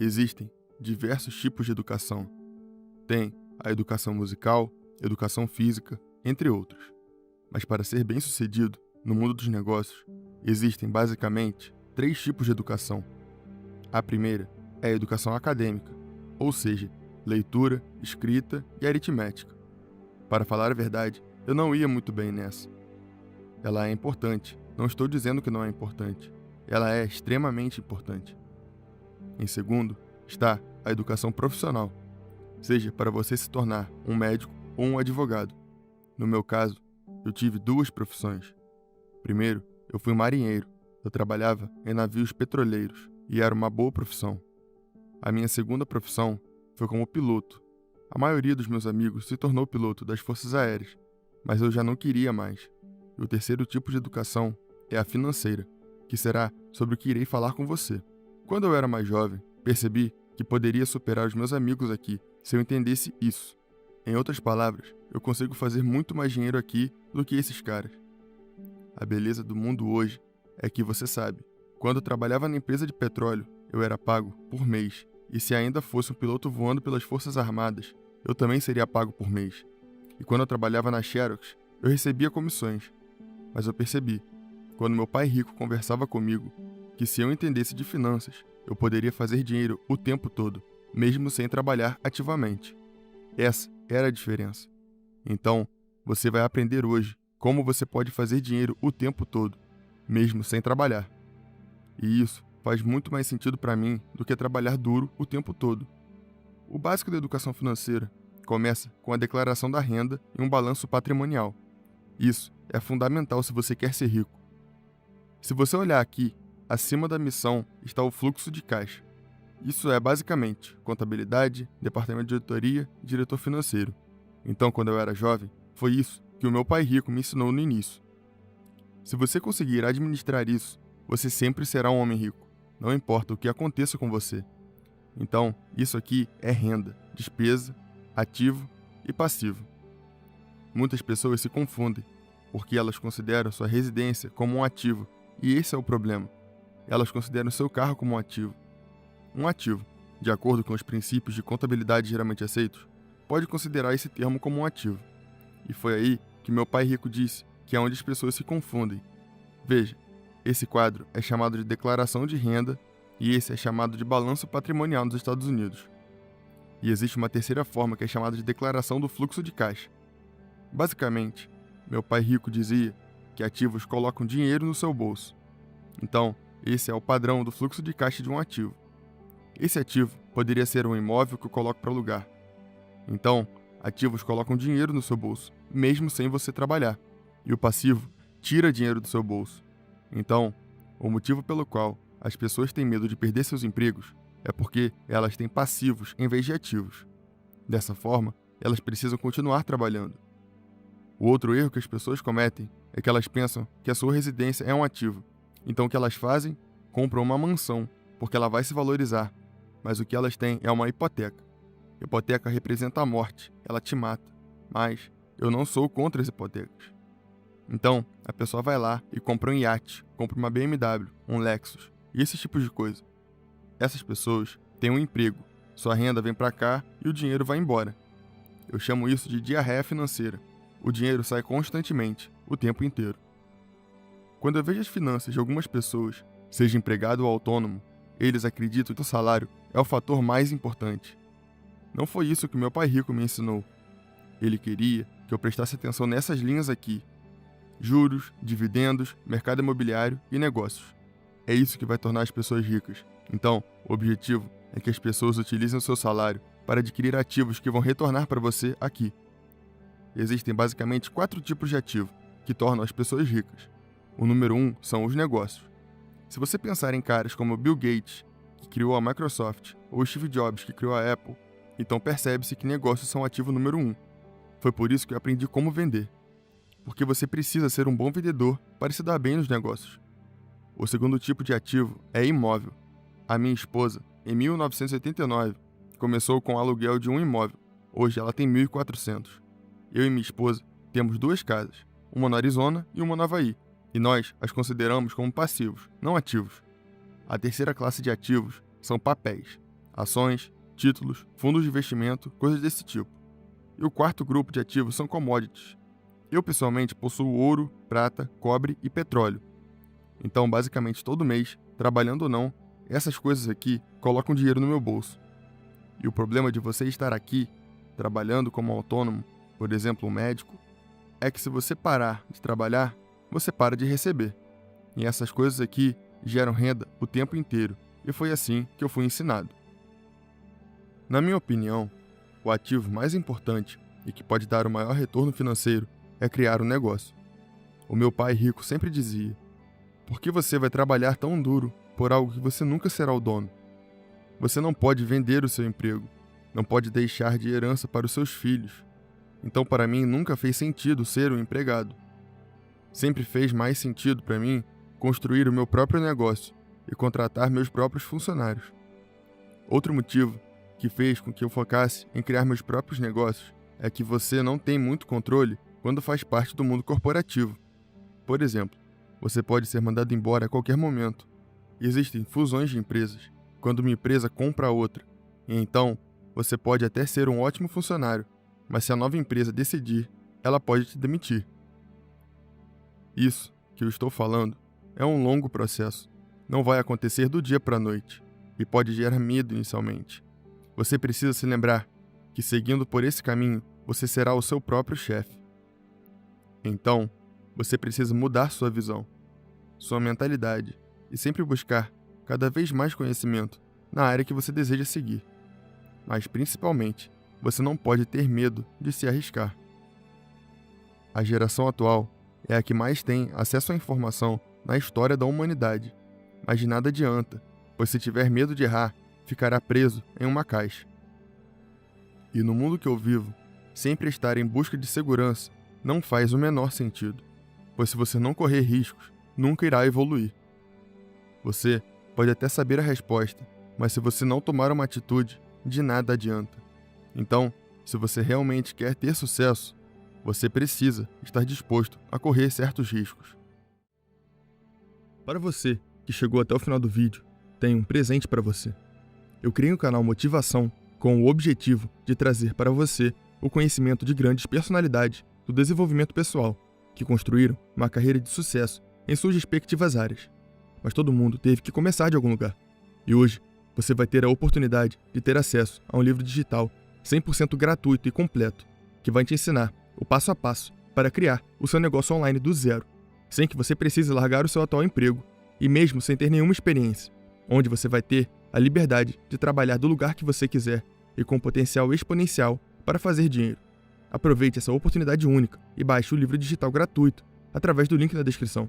Existem diversos tipos de educação. Tem a educação musical, educação física, entre outros. Mas para ser bem-sucedido no mundo dos negócios, existem basicamente 3 tipos de educação. A primeira é a educação acadêmica, ou seja, leitura, escrita e aritmética. Para falar a verdade, eu não ia muito bem nessa. Ela é importante, não estou dizendo que não é importante. Ela é extremamente importante. Em segundo, está a educação profissional, seja para você se tornar um médico ou um advogado. No meu caso, eu tive 2 profissões. Primeiro, eu fui marinheiro. Eu trabalhava em navios petroleiros e era uma boa profissão. A minha segunda profissão foi como piloto. A maioria dos meus amigos se tornou piloto das Forças Aéreas, mas eu já não queria mais. E o terceiro tipo de educação é a financeira, que será sobre o que irei falar com você. Quando eu era mais jovem, percebi que poderia superar os meus amigos aqui se eu entendesse isso. Em outras palavras, eu consigo fazer muito mais dinheiro aqui do que esses caras. A beleza do mundo hoje é que você sabe, quando eu trabalhava na empresa de petróleo, eu era pago por mês, e se ainda fosse um piloto voando pelas Forças Armadas, eu também seria pago por mês. E quando eu trabalhava na Xerox, eu recebia comissões. Mas eu percebi, quando meu pai rico conversava comigo, que se eu entendesse de finanças, eu poderia fazer dinheiro o tempo todo, mesmo sem trabalhar ativamente. Essa era a diferença. Então, você vai aprender hoje como você pode fazer dinheiro o tempo todo, mesmo sem trabalhar. E isso faz muito mais sentido para mim do que trabalhar duro o tempo todo. O básico da educação financeira começa com a declaração da renda e um balanço patrimonial. Isso é fundamental se você quer ser rico. Se você olhar aqui, acima da missão está o fluxo de caixa. Isso é basicamente contabilidade, departamento de auditoria e diretor financeiro. Então, quando eu era jovem, foi isso que o meu pai rico me ensinou no início. Se você conseguir administrar isso, você sempre será um homem rico, não importa o que aconteça com você. Então, isso aqui é renda, despesa, ativo e passivo. Muitas pessoas se confundem, porque elas consideram sua residência como um ativo, e esse é o problema. Elas consideram seu carro como um ativo. Um ativo, de acordo com os princípios de contabilidade geralmente aceitos, pode considerar esse termo como um ativo. E foi aí que meu pai rico disse que é onde as pessoas se confundem. Veja, esse quadro é chamado de declaração de renda e esse é chamado de balanço patrimonial nos Estados Unidos. E existe uma terceira forma que é chamada de declaração do fluxo de caixa. Basicamente, meu pai rico dizia que ativos colocam dinheiro no seu bolso. Então, esse é o padrão do fluxo de caixa de um ativo. Esse ativo poderia ser um imóvel que eu coloco para alugar. Então, ativos colocam dinheiro no seu bolso, mesmo sem você trabalhar. E o passivo tira dinheiro do seu bolso. Então, o motivo pelo qual as pessoas têm medo de perder seus empregos é porque elas têm passivos em vez de ativos. Dessa forma, elas precisam continuar trabalhando. O outro erro que as pessoas cometem é que elas pensam que a sua residência é um ativo. Então o que elas fazem? Compram uma mansão, porque ela vai se valorizar. Mas o que elas têm é uma hipoteca. Hipoteca representa a morte, ela te mata. Mas eu não sou contra as hipotecas. Então, a pessoa vai lá e compra um iate, compra uma BMW, um Lexus, e esses tipos de coisa. Essas pessoas têm um emprego, sua renda vem para cá e o dinheiro vai embora. Eu chamo isso de diarreia financeira. O dinheiro sai constantemente, o tempo inteiro. Quando eu vejo as finanças de algumas pessoas, seja empregado ou autônomo, eles acreditam que o salário é o fator mais importante. Não foi isso que meu pai rico me ensinou. Ele queria que eu prestasse atenção nessas linhas aqui: juros, dividendos, mercado imobiliário e negócios. É isso que vai tornar as pessoas ricas. Então, o objetivo é que as pessoas utilizem o seu salário para adquirir ativos que vão retornar para você aqui. Existem basicamente 4 tipos de ativo que tornam as pessoas ricas. O número 1 são os negócios. Se você pensar em caras como Bill Gates, que criou a Microsoft, ou Steve Jobs, que criou a Apple, então percebe-se que negócios são ativo número 1. Foi por isso que eu aprendi como vender. Porque você precisa ser um bom vendedor para se dar bem nos negócios. O segundo tipo de ativo é imóvel. A minha esposa, em 1989, começou com o aluguel de um imóvel. Hoje ela tem 1.400. Eu e minha esposa temos 2 casas, uma no Arizona e uma no Havaí, e nós as consideramos como passivos, não ativos. A terceira classe de ativos são papéis. ações, títulos, fundos de investimento, coisas desse tipo. E o quarto grupo de ativos são commodities. Eu, pessoalmente, possuo ouro, prata, cobre e petróleo. Então, basicamente, todo mês, trabalhando ou não, essas coisas aqui colocam dinheiro no meu bolso. E o problema de você estar aqui, trabalhando como autônomo, por exemplo, um médico, é que se você parar de trabalhar, você para de receber. E essas coisas aqui geram renda o tempo inteiro, e foi assim que eu fui ensinado. Na minha opinião, o ativo mais importante e que pode dar o maior retorno financeiro é criar um negócio. O meu pai rico sempre dizia: por que você vai trabalhar tão duro por algo que você nunca será o dono? Você não pode vender o seu emprego, não pode deixar de herança para os seus filhos. Então, para mim, nunca fez sentido ser um empregado. Sempre fez mais sentido para mim construir o meu próprio negócio e contratar meus próprios funcionários. Outro motivo que fez com que eu focasse em criar meus próprios negócios é que você não tem muito controle quando faz parte do mundo corporativo. Por exemplo, você pode ser mandado embora a qualquer momento. Existem fusões de empresas, quando uma empresa compra outra, e então você pode até ser um ótimo funcionário, mas se a nova empresa decidir, ela pode te demitir. Isso que eu estou falando é um longo processo. Não vai acontecer do dia para a noite e pode gerar medo inicialmente. Você precisa se lembrar que seguindo por esse caminho, você será o seu próprio chefe. Então, você precisa mudar sua visão, sua mentalidade e sempre buscar cada vez mais conhecimento na área que você deseja seguir. Mas, principalmente, você não pode ter medo de se arriscar. A geração atual é a que mais tem acesso à informação na história da humanidade, mas de nada adianta, pois se tiver medo de errar, ficará preso em uma caixa. E no mundo que eu vivo, sempre estar em busca de segurança não faz o menor sentido, pois se você não correr riscos, nunca irá evoluir. Você pode até saber a resposta, mas se você não tomar uma atitude, de nada adianta. Então, se você realmente quer ter sucesso, você precisa estar disposto a correr certos riscos. Para você que chegou até o final do vídeo, tenho um presente para você. Eu criei um canal Motivação com o objetivo de trazer para você o conhecimento de grandes personalidades do desenvolvimento pessoal que construíram uma carreira de sucesso em suas respectivas áreas. Mas todo mundo teve que começar de algum lugar. E hoje, você vai ter a oportunidade de ter acesso a um livro digital 100% gratuito e completo, que vai te ensinar o passo a passo para criar o seu negócio online do zero, sem que você precise largar o seu atual emprego e mesmo sem ter nenhuma experiência, onde você vai ter a liberdade de trabalhar do lugar que você quiser e com potencial exponencial para fazer dinheiro. Aproveite essa oportunidade única e baixe o livro digital gratuito através do link na descrição.